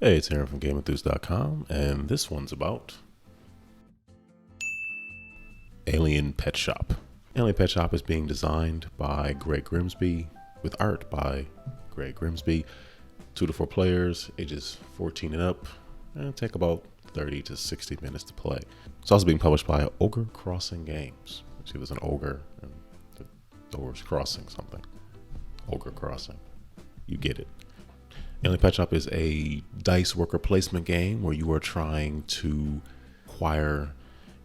Hey, it's Aaron from GameEnthus.com, and this one's about Alien Petshop. Alien Petshop is being designed by Grimsby, with art by Grimsby. 2 to 4 players, ages 14 and up, and take about 30 to 60 minutes to play. It's also being published by Ogre Crossing Games. See, there's an ogre, and the door's crossing something. Ogre Crossing. You get it. Alien Petshop is a dice worker placement game where you are trying to acquire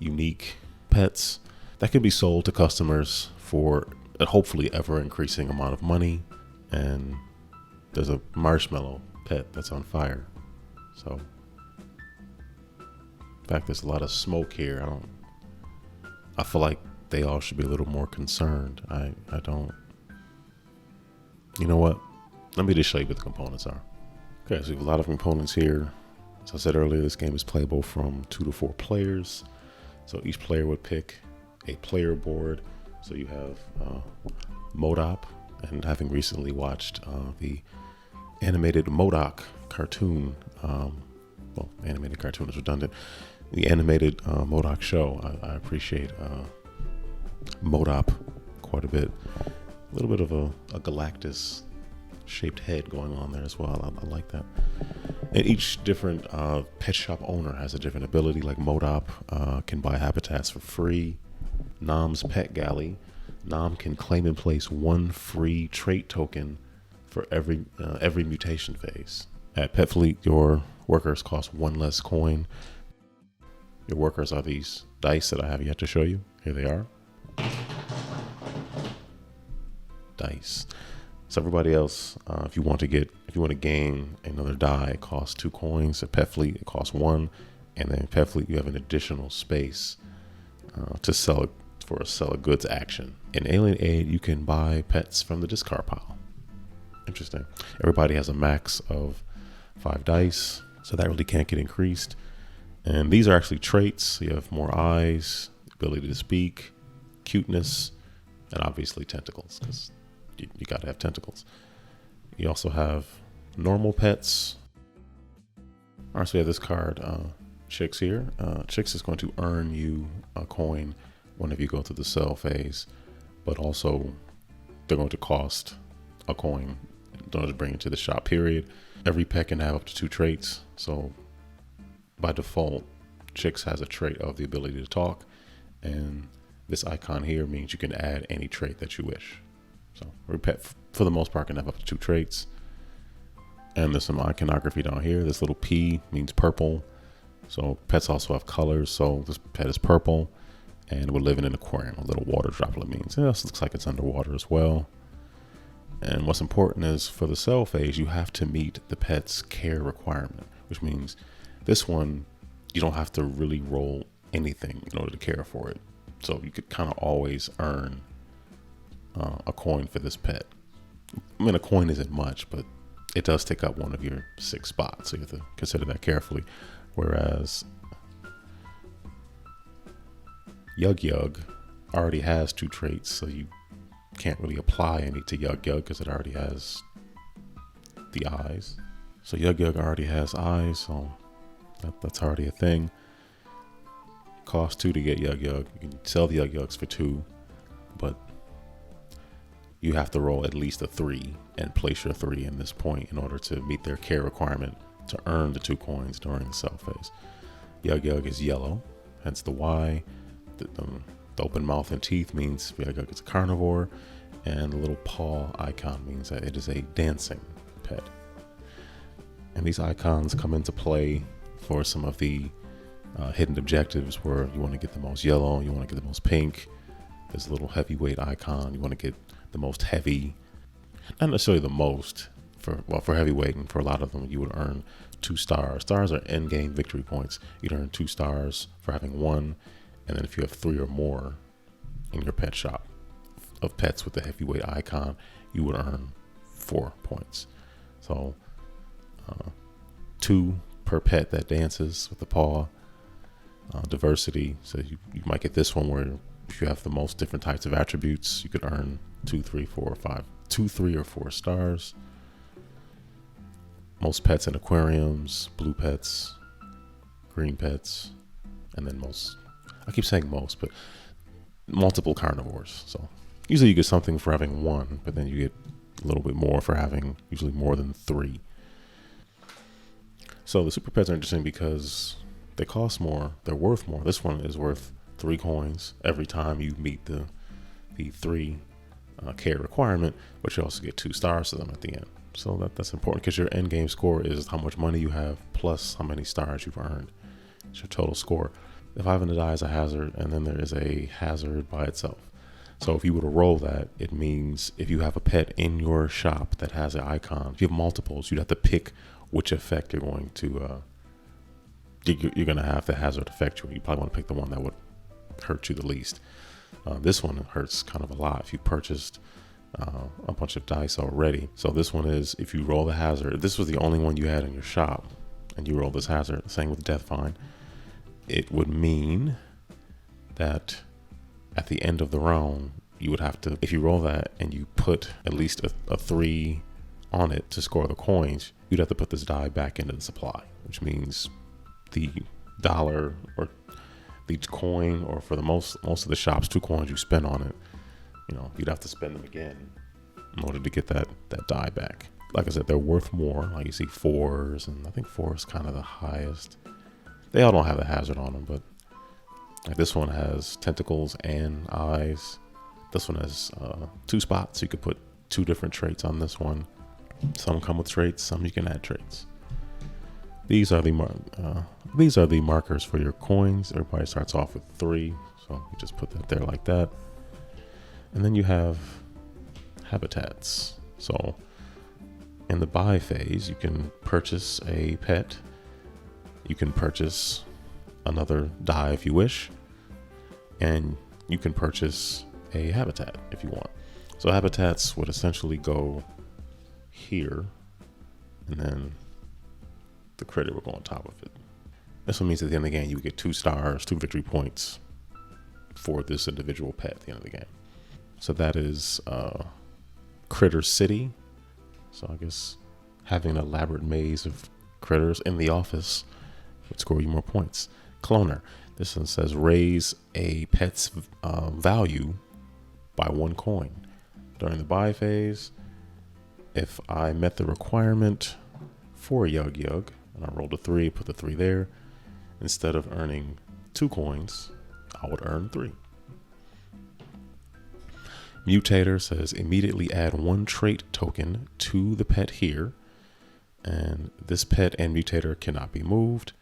unique pets that can be sold to customers for a hopefully ever increasing amount of money. And there's a marshmallow pet that's on fire. So, in fact, there's a lot of smoke here. I feel like they all should be a little more concerned. I don't. You know what? Let me just show you what the components are. Okay, so we have a lot of components here. As I said earlier, this game is playable from 2 to 4 players. So each player would pick a player board. So you have MODOK, and having recently watched the animated MODOK cartoon, animated cartoon is redundant. The animated MODOK show, I appreciate MODOK quite a bit. A little bit of a Galactus shaped head going on there as well. I like that. And each different pet shop owner has a different ability. Like MODOK can buy habitats for free. Nom's Pet Galley. Nom can claim and place 1 free trait token for every mutation phase. At Pet Fleet, your workers cost 1 less coin. Your workers are these dice that I have yet to show you. Here they are. Dice. So everybody else, if you want to gain another die, it costs 2 coins. At Pet Fleet, it costs 1, and then at Pet Fleet you have an additional space to sell a goods action. In Alien Aid, you can buy pets from the discard pile. Interesting. Everybody has a max of 5 dice, so that really can't get increased. And these are actually traits. So you have more eyes, ability to speak, cuteness, and obviously tentacles, because you got to have tentacles. You also have normal pets. All right, so we have this card, Chicks here. Chicks is going to earn you a coin whenever you go through the sell phase, but also they're going to cost a coin in order to bring it to the shop, period. Every pet can have up to 2 traits. So by default, Chicks has a trait of the ability to talk, and this icon here means you can add any trait that you wish. So every pet, for the most part, can have up to 2 traits. And there's some iconography down here. This little P means purple. So pets also have colors. So this pet is purple, and we're living in an aquarium. A little water droplet means this looks like it's underwater as well. And what's important is for the sell phase, you have to meet the pet's care requirement, which means this one, you don't have to really roll anything in order to care for it. So you could kind of always earn a coin for this pet. I mean, a coin isn't much, but it does take up one of your 6 spots, so you have to consider that carefully. Whereas Yug already has 2 traits, so you can't really apply any to Yug because it already has the eyes. So Yug already has eyes, so that's already a thing. Cost 2 to get Yug. You can sell the Yugs for 2, but you have to roll at least a 3 and place your 3 in this point in order to meet their care requirement to earn the 2 coins during the sell phase. Yug is yellow, hence the Y. The open mouth and teeth means Yug is a carnivore, and the little paw icon means that it is a dancing pet. And these icons come into play for some of the hidden objectives where you want to get the most yellow, you want to get the most pink. There's a little heavyweight icon. You want to get the most heavy, not necessarily the most. For heavyweight, and for a lot of them, you would earn 2 stars. Stars are end-game victory points. You'd earn 2 stars for having 1, and then if you have 3 or more in your pet shop of pets with the heavyweight icon, you would earn 4 points. So 2 per pet that dances with the paw. Diversity, so you might get this one where if you have the most different types of attributes, you could earn 2, 3, 4, or 5, 2, 3, or 4 stars. most pets in aquariums, blue pets, green pets, and then most, I keep saying most, but multiple carnivores. So usually you get something for having one, but then you get a little bit more for having usually more than 3. So the super pets are interesting because they cost more, they're worth more. This one is worth 3 coins every time you meet the 3 care requirement, but you also get 2 stars to them at the end. So that's important because your end game score is how much money you have plus how many stars you've earned. It's your total score. The 5 and the die is a hazard, and then there is a hazard by itself. So if you were to roll that, it means if you have a pet in your shop that has an icon, if you have multiples, you'd have to pick which effect you're going to have the hazard affect you. You probably want to pick the one that would hurt you the least. This one hurts kind of a lot if you purchased a bunch of dice already. So this one is, if you roll the hazard, if this was the only one you had in your shop and you roll this hazard, same with Death Fine, it would mean that at the end of the round, you would have to, if you roll that and you put at least a 3 on it to score the coins, you'd have to put this die back into the supply, which means the dollar or the coin, or for the most of the shops, 2 coins you spend on it, you'd have to spend them again in order to get that die back. Like I said, they're worth more. Like you see 4s, and I think 4 is kind of the highest. They all don't have a hazard on them, but like this one has tentacles and eyes. This one has 2 spots. You could put 2 different traits on this one. Some come with traits, some you can add traits. These are the markers for your coins. Everybody starts off with 3, so you just put that there like that. And then you have habitats. So in the buy phase, you can purchase a pet. You can purchase another die if you wish, and you can purchase a habitat if you want. So habitats would essentially go here, and then the critter will go on top of it. This one means at the end of the game, you get 2 stars, 2 victory points for this individual pet at the end of the game. So that is Critter City. So I guess having an elaborate maze of critters in the office would score you more points. Cloner. This one says raise a pet's value by 1 coin. During the buy phase, if I met the requirement for Yug Yug, and I rolled a 3, put the 3 there, instead of earning 2 coins, I would earn 3. Mutator says immediately add 1 trait token to the pet here, and this pet and Mutator cannot be moved.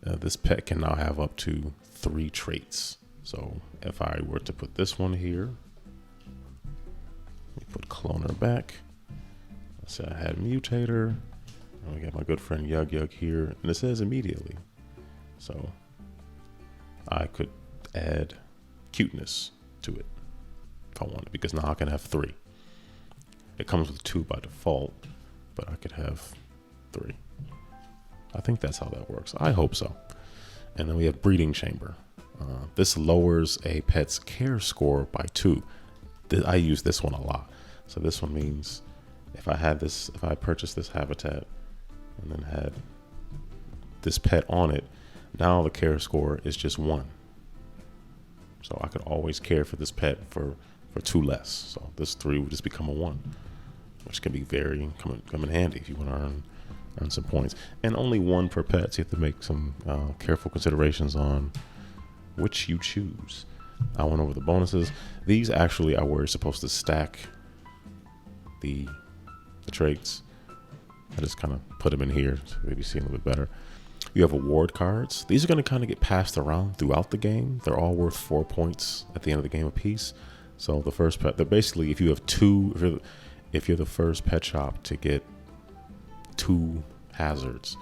This pet can now have up to 3 traits. So if I were to put this one here, let me put Cloner back. Let's say I had Mutator. I got my good friend Yug Yug here, and it says immediately. So I could add cuteness to it if I wanted, because now I can have 3. It comes with 2 by default, but I could have 3. I think that's how that works. I hope so. And then we have Breeding Chamber. This lowers a pet's care score by 2. I use this one a lot. So this one means if I purchased this habitat and then had this pet on it, now the care score is just 1. So I could always care for this pet for 2 less. So this 3 would just become a 1, which can be come in handy if you want to earn some points. And only 1 per pet, so you have to make some careful considerations on which you choose. I went over the bonuses. These actually are where you're supposed to stack the traits. I just kind of put them in here to maybe see a little bit better. You have award cards. These are going to kind of get passed around throughout the game. They're all worth 4 points at the end of the game apiece. So the first pet, they're basically, if you have 2, if you're the first pet shop to get 2 hazards,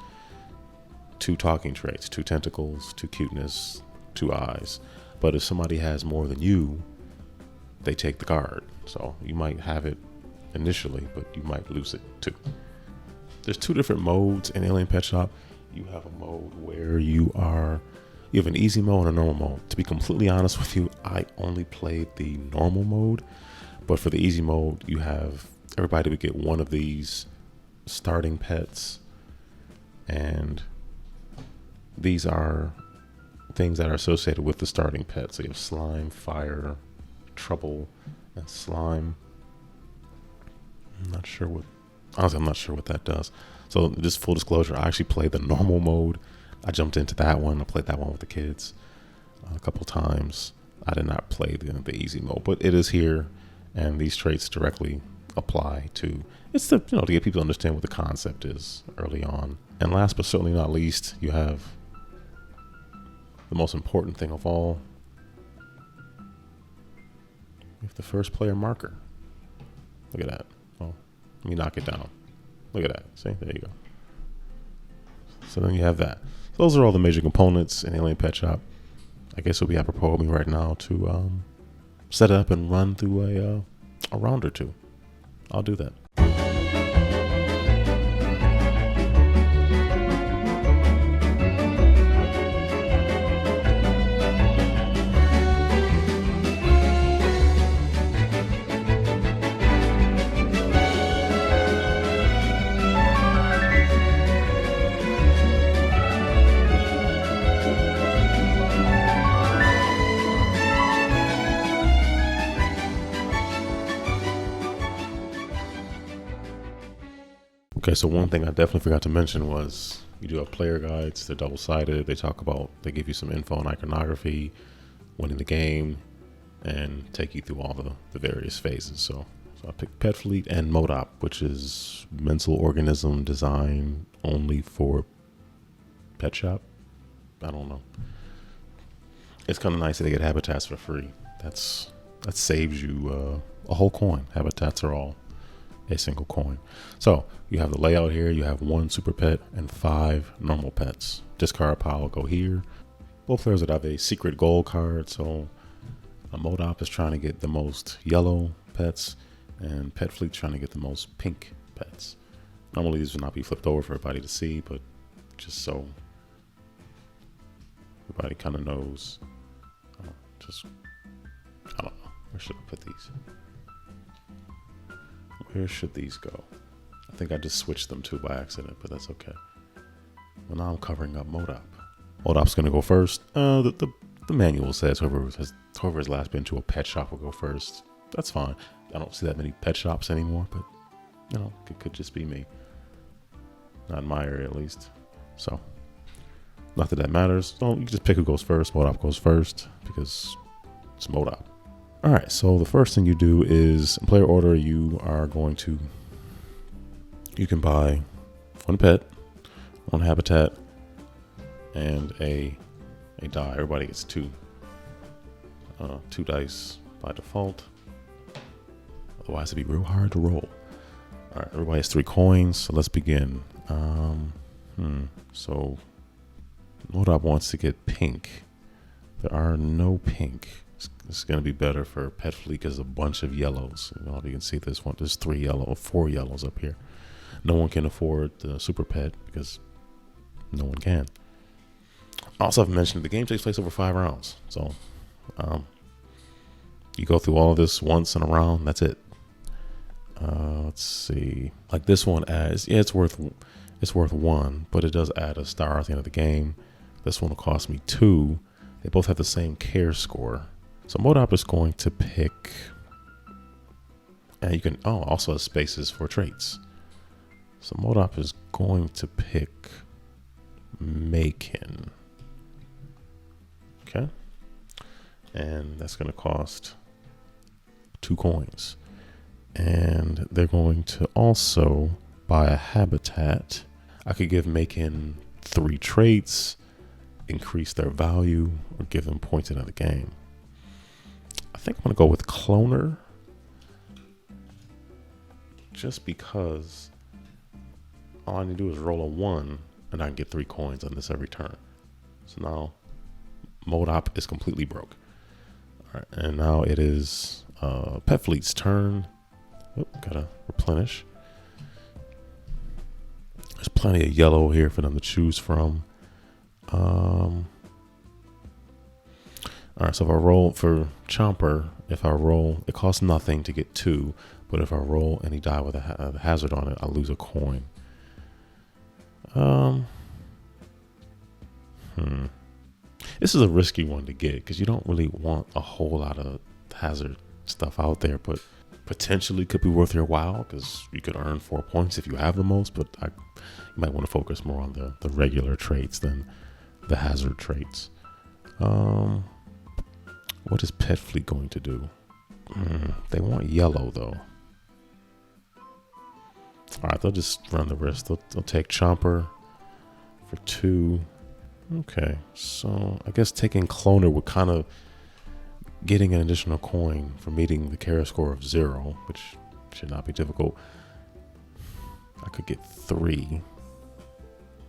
2 talking traits, 2 tentacles, 2 cuteness, 2 eyes. But if somebody has more than you, they take the card. So you might have it initially, but you might lose it too. There's 2 different modes in Alien Pet Shop. You have a mode where you have an easy mode and a normal mode. To be completely honest with you, I only played the normal mode, but for the easy mode, you have everybody would get 1 of these starting pets And these are things that are associated with the starting pet. So you have slime, fire, trouble, and slime. I'm not sure what that does. So just full disclosure, I actually played the normal mode. I jumped into that one. I played that one with the kids a couple times. I did not play the easy mode, but it is here, and these traits directly apply to, it's to get people to understand what the concept is early on. And last but certainly not least, you have the most important thing of all. You have the first player marker. Look at that. Oh, let me knock it down. Look at that. See, there you go. So then you have that. So those are all the major components in Alien Pet Shop. I guess it'll be apropos of me right now to set up and run through a round or two. I'll do that. Okay, so one thing I definitely forgot to mention was you do have player guides. They're double-sided. They give you some info on iconography, winning the game, and take you through all the various phases. So I picked Pet Fleet and Modop, which is mental organism design only for Pet Shop. I don't know. It's kind of nice that they get habitats for free. That saves you a whole coin. Habitats are all a single coin. So you have the layout here. You have 1 super pet and 5 normal pets. Discard pile will go here. Both players would have a secret goal card. So a Modop is trying to get the most yellow pets, and Pet Fleet's trying to get the most pink pets. Normally these would not be flipped over for everybody to see, but just so everybody kind of knows. I don't know. Where should I put these? Where should these go? I think I just switched them to by accident, but that's okay. Well, now I'm covering up Modop. Modop's going to go first. The manual says whoever has last been to a pet shop will go first. That's fine. I don't see that many pet shops anymore, but it could just be me. Not in my area, at least. So, not that matters. So you can just pick who goes first. Modop goes first because it's Modop. All right, so the first thing you do is in player order, you can buy 1 pet, 1 habitat, and a die. Everybody gets 2 dice by default. Otherwise, it'd be real hard to roll. All right, everybody has 3 coins, so let's begin. So Modop wants to get pink. There are no pink. It's going to be better for Pet Fleet because there's a bunch of yellows. You can see this one. There's 4 yellows up here. No one can afford the super pet because no one can. Also, I've mentioned the game takes place over 5 rounds. So you go through all of this once in a round. That's it. Let's see. Like this one adds, it's worth 1, but it does add a star at the end of the game. This one will cost me 2. They both have the same care score. So Modop is going to pick, and you can also has spaces for traits. So Modop is going to pick Macon. Okay. And that's going to cost 2 coins. And they're going to also buy a habitat. I could give Macon 3 traits, increase their value, or give them points into the game. I think I'm going to go with Cloner. Just because all I need to do is roll a 1 and I can get 3 coins on this every turn. So now Modop is completely broke. All right, and now it is Pet Fleet's turn. Gotta replenish. There's plenty of yellow here for them to choose from. All right, so if I roll for Chomper, it costs nothing to get 2, but if I roll any die with a hazard on it, I lose a coin. This is a risky one to get because you don't really want a whole lot of hazard stuff out there, but potentially could be worth your while because you could earn 4 points if you have the most, but you might want to focus more on the regular traits than the hazard traits. What is Pet Fleet going to do? They want yellow though. All right, they'll just run the risk. They'll take Chomper for 2. Okay, so I guess taking Cloner would kind of getting an additional coin for meeting the Kara score of 0, which should not be difficult. I could get 3.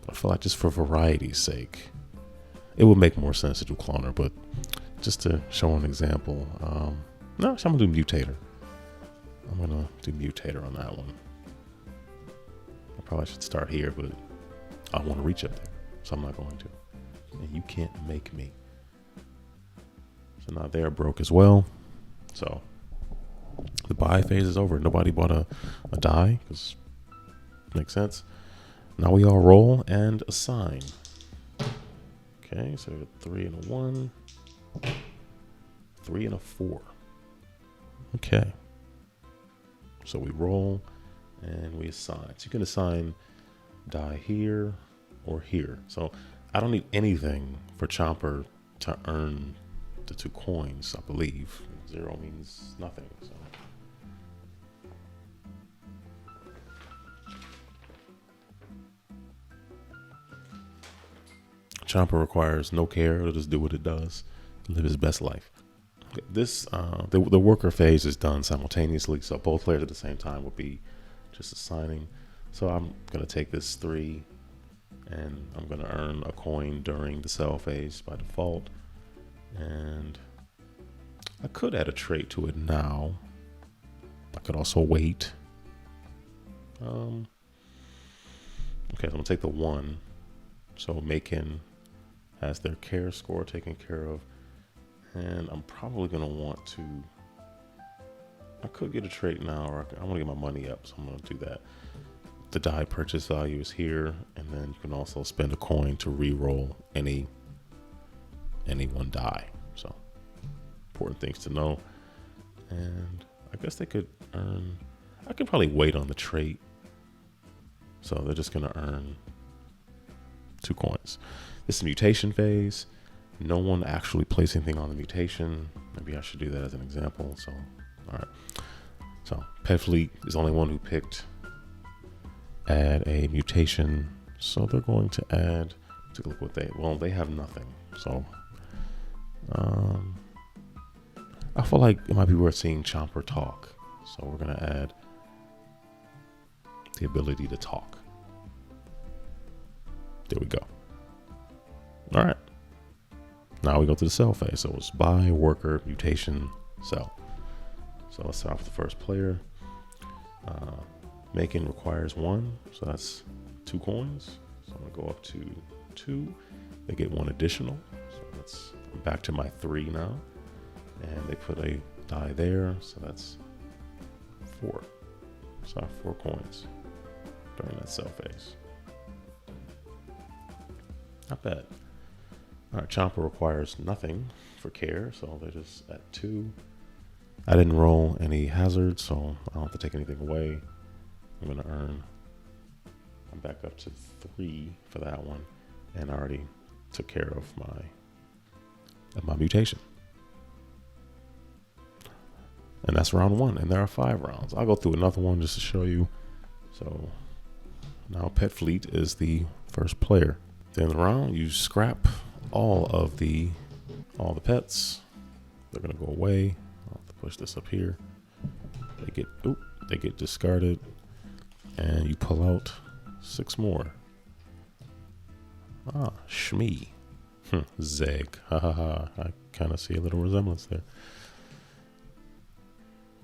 But I feel like just for variety's sake, it would make more sense to do Cloner, but just to show an example, no, I'm gonna do Mutator. I'm gonna do Mutator on that one. I probably should start here, but I want to reach up there, so I'm not going to. And you can't make me. So now they're broke as well. So the buy phase is over. Nobody bought a die, because makes sense. Now we all roll and assign. Okay, so we got 3 and a 1, 3 and a 4. Okay. So we roll and we assign. So you can assign die here or here. So I don't need anything for Chomper to earn the 2 coins, I believe. 0 means nothing. So Chomper requires no care. It'll just do what it does, live his best life. This the worker phase is done simultaneously, so both players at the same time will be just assigning. So I'm gonna take this 3, and I'm gonna earn a coin during the sell phase by default. And I could add a trait to it now. I could also wait. Okay, so I'm gonna take the 1. So Macon has their care score taken care of. And I'm probably going to want to, I could get a trait now, or I want to get my money up, so I'm going to do that. The die purchase value is here, and then you can also spend a coin to re-roll any one die. So important things to know. And I guess they could earn, I could probably wait on the trait. So they're just going to earn 2 coins. This is mutation phase. No one actually placed anything on the mutation. Maybe I should do that as an example. So, all right. So Pet Fleet is the only one who picked add a mutation. So they're going to add, take a look what they have nothing. So I feel like it might be worth seeing Chomper talk. So we're going to add the ability to talk. There we go. All right. Now we go to the sell phase. So it's buy, worker, mutation, sell. So let's start with the first player. Making requires 1, so that's 2 coins. So I'm gonna go up to 2. They get 1 additional. So that's back to my 3 now. And they put a die there, so that's 4. So I have 4 coins during that sell phase. Not bad. All right, Chomper requires nothing for care, so they're just at 2. I didn't roll any hazards, so I don't have to take anything away. I'm gonna earn, I'm back up to 3 for that one, and I already took care of my mutation. And that's round 1, and there are 5 rounds. I'll go through another one just to show you. So now Pet Fleet is the first player. At the end of the round, you scrap all the pets. They're gonna go away. I'll have to push this up here. They get discarded, and you pull out 6 more. Shmee. Zeg. Ha ha ha. I kind of see a little resemblance there.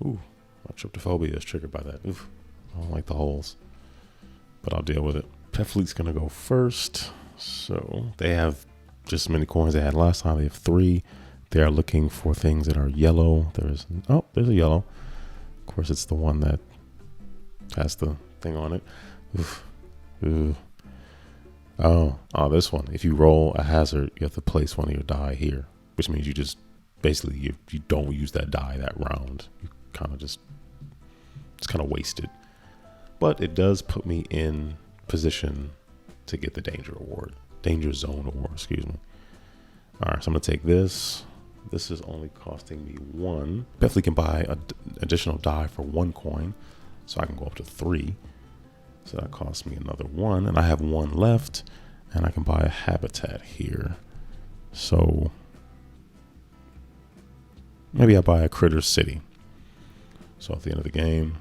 Ooh, my tryptophobia is triggered by that. Oof, I don't like the holes, but I'll deal with it. Pet Fleet's gonna go first. So they have just as many coins they had last time. They have 3. They are looking for things that are yellow. There's a yellow. Of course, it's the one that has the thing on it. Oof. Ooh. Oh, this one. If you roll a hazard, you have to place one of your die here, which means you just basically you don't use that die that round. You kind of just it's kind of wasted. But it does put me in position to get the danger zone award. Excuse me. All right, so I'm gonna take this. This is only costing me 1. Definitely can buy an additional die for 1 coin, so I can go up to 3. So that costs me another 1, and I have 1 left, and I can buy a habitat here. So maybe I buy a critter city. So at the end of the game,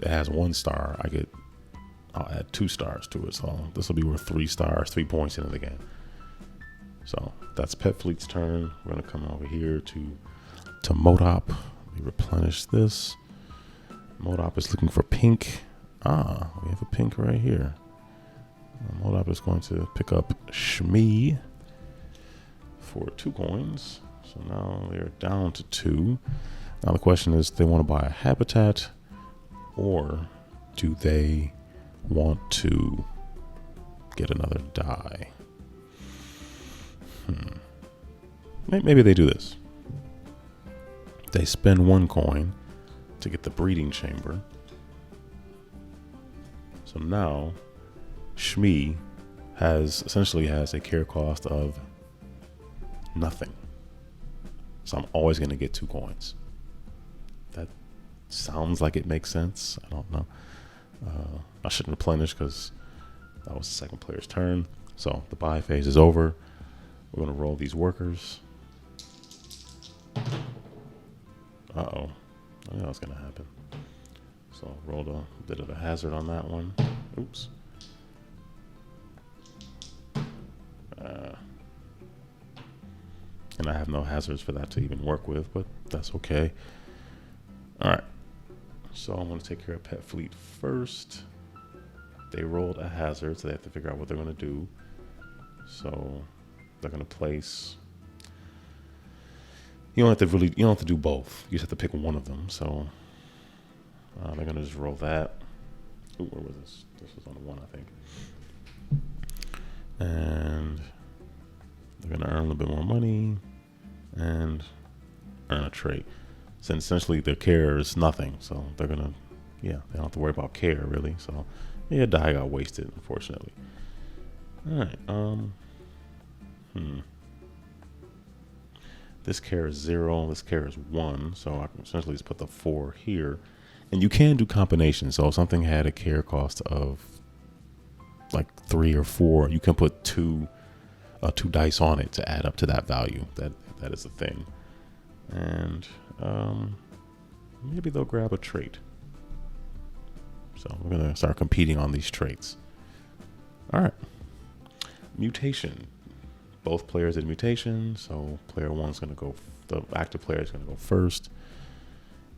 it has 1 star. I'll add 2 stars to it. So this will be worth 3 stars, 3 points into the game. So that's Pet Fleet's turn. We're gonna come over here to Modop. Let me replenish this. Modop is looking for pink. We have a pink right here. Modop is going to pick up Shmee for 2 coins. So now they're down to 2. Now the question is, do they want to buy a habitat, or do they want to get another die? Maybe they do this. They spend 1 coin to get the breeding chamber. So now Shmee essentially has a care cost of nothing. So I'm always going to get 2 coins. That sounds like it makes sense. I don't know. I shouldn't replenish because that was the second player's turn. So the buy phase is over. We're going to roll these workers. Uh-oh. I knew that was going to happen. So rolled a bit of a hazard on that one. Oops. And I have no hazards for that to even work with, but that's okay. All right. So I'm going to take care of Pet Fleet first. They rolled a hazard, so they have to figure out what they're going to do. So they're going to place. You don't have to do both. You just have to pick one of them. So they're going to just roll that. Ooh, where was this? This was on the 1, I think. And they're going to earn a little bit more money and earn a trait. So essentially their care is nothing. So they're going to, they don't have to worry about care really. So yeah, die got wasted, unfortunately. All right. This care is 0. This care is 1. So I can essentially just put the 4 here. And you can do combinations. So if something had a care cost of like 3 or 4, you can put 2 dice on it to add up to that value. That is the thing. And maybe they'll grab a trait. So we're going to start competing on these traits. All right. Mutation. Both players did mutation. So player 1's going to go, the active player is going to go first.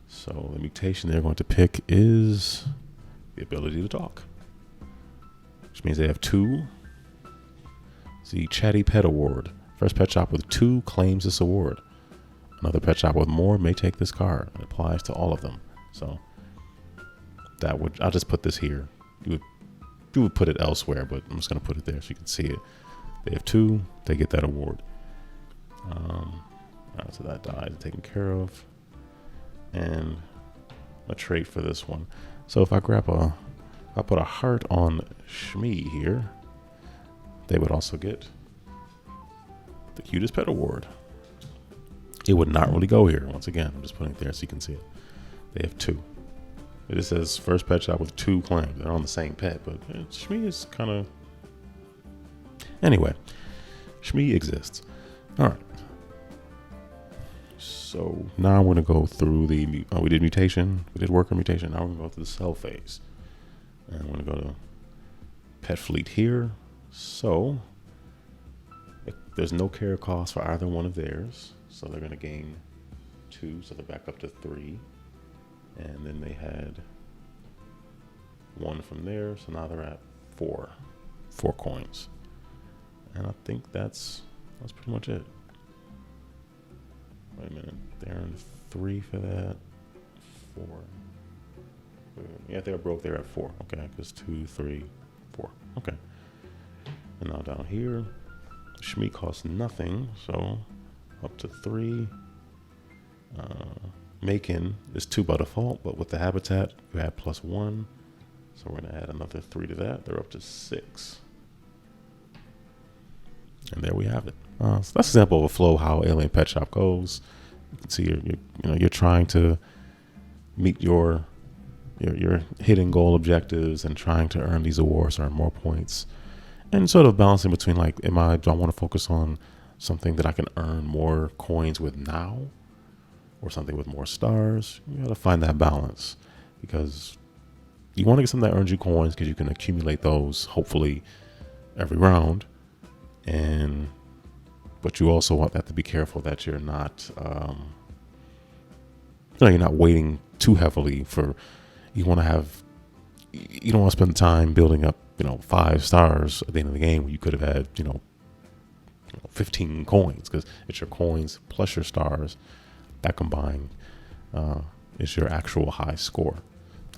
So the mutation they're going to pick is the ability to talk, which means they have 2. It's the Chatty Pet Award. First pet shop with 2 claims this award. Another pet shop with more may take this card. It applies to all of them. So I'll just put this here. You would put it elsewhere, but I'm just going to put it there so you can see it. They have 2, they get that award. So that die is taken care of. And a trait for this one. So if I put a heart on Shmee here, they would also get the cutest pet award. It would not really go here. Once again, I'm just putting it there so you can see it. They have 2. It just says first pet shop with 2 claims. They're on the same pet, but Shmee is kind of... Anyway, Shmee exists. All right. So now I'm going to go through we did mutation. We did worker mutation. Now we're going to go through the cell phase. And I'm going to go to Pet Fleet here. So there's no care cost for either one of theirs. So they're going to gain 2. So they're back up to 3. And then they had 1 from there. So now they're at 4 coins. And I think that's pretty much it. Wait a minute. They earned 3 for that. 4. Yeah, they were broke. They're at 4. Okay, because 2, 3, 4. Okay. And now down here, Shmi costs nothing, so up to 3. Macon is 2 by default, but with the habitat, you add +1. So we're gonna add another 3 to that. They're up to 6. And there we have it. So that's an example of a flow how Alien Pet Shop goes. You can see you're trying to meet your hidden goal objectives and trying to earn these awards, earn more points, and sort of balancing between like, do I want to focus on something that I can earn more coins with now, or something with more stars? You got to find that balance, because you want to get something that earns you coins because you can accumulate those hopefully every round, but you also want that to be careful that you're not you're not waiting too heavily for. You don't want to spend time building up 5 stars at the end of the game when you could have had 15 coins, because it's your coins plus your stars that combined is your actual high score.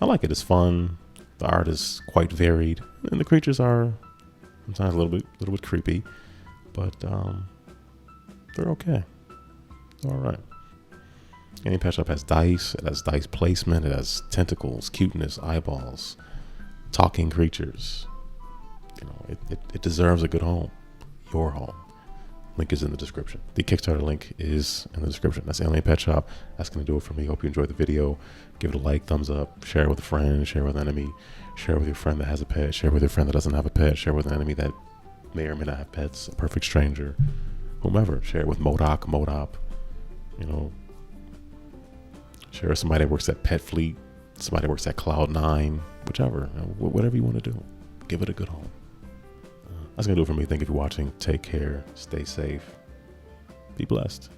I like it. It's fun. The art is quite varied, and the creatures are sometimes a little bit creepy, but they're okay. All right. Any Pet Shop has dice. It has dice placement. It has tentacles, cuteness, eyeballs, talking creatures. It deserves a good home. Your home. Link is in the description. The Kickstarter link is in the description. That's Alien Pet Shop. That's going to do it for me. Hope you enjoyed the video. Give it a like, thumbs up, share it with a friend, share it with an enemy, share it with your friend that has a pet, share it with your friend that doesn't have a pet, share it with an enemy that may or may not have pets, a perfect stranger, whomever. Share it with Modop, share with somebody that works at Pet Fleet, somebody that works at Cloud9, whichever, whatever you want to do. Give it a good home. That's going to do it for me. Thank you for watching. Take care. Stay safe. Be blessed.